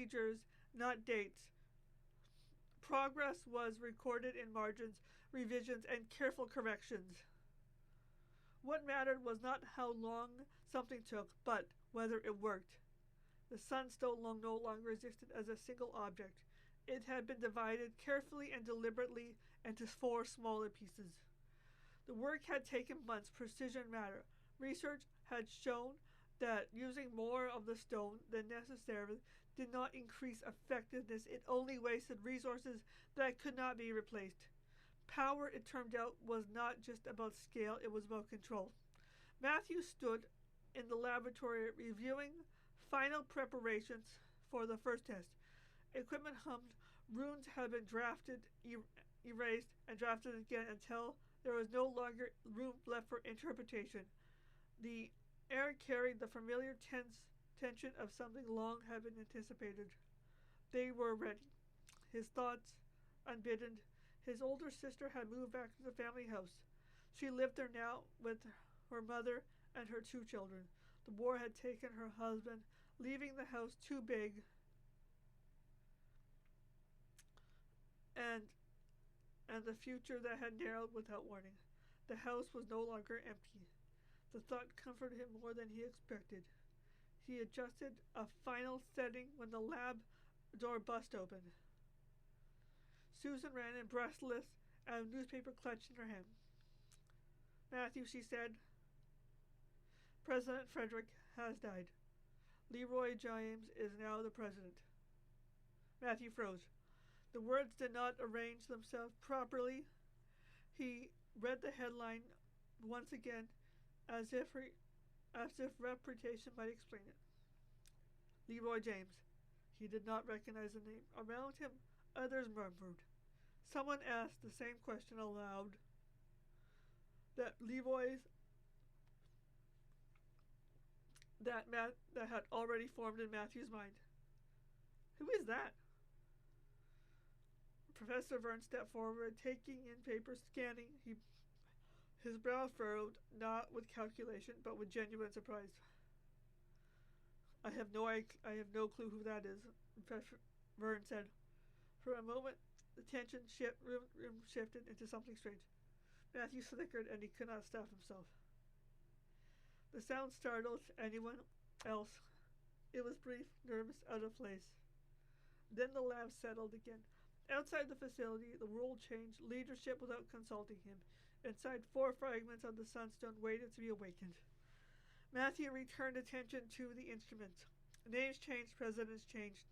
procedures, not dates. Progress was recorded in margins, revisions, and careful corrections. What mattered was not how long something took, but whether it worked. The sunstone no longer existed as a single object. It had been divided carefully and deliberately into 4 smaller pieces. The work had taken months. Precision mattered. Research had shown that using more of the stone than necessary did not increase effectiveness. It only wasted resources that could not be replaced. Power, it turned out, was not just about scale, it was about control. Matthew stood in the laboratory reviewing final preparations for the first test. Equipment hummed, runes had been drafted, erased, and drafted again until there was no longer room left for interpretation. The air carried the familiar tension of something long had been anticipated. They were ready. His thoughts, unbidden. His older sister had moved back to the family house. She lived there now with her mother and her 2 children. The war had taken her husband, leaving the house too big and the future that had narrowed without warning. The house was no longer empty. The thought comforted him more than he expected. He adjusted a final setting when the lab door bust open. Susan ran in, breathless, and a newspaper clutched in her hand. Matthew, she said, President Frederick has died. Leroy James is now the president. Matthew froze. The words did not arrange themselves properly. He read the headline once again, as if reputation might explain it. Leroy James. He did not recognize the name. Around him, others murmured. Someone asked the same question aloud that had already formed in Matthew's mind. Who is that? Professor Verne stepped forward, taking in papers, scanning. His brow furrowed, not with calculation, but with genuine surprise. I have no clue who that is, Professor Verne said. For a moment, the tension room shifted into something strange. Matthew snickered, and he could not stop himself. The sound startled anyone else. It was brief, nervous, out of place. Then the laugh settled again. Outside the facility, the world changed, leadership without consulting him. Inside, 4 fragments of the sunstone waited to be awakened. Matthew returned attention to the instruments. Names changed, presidents changed.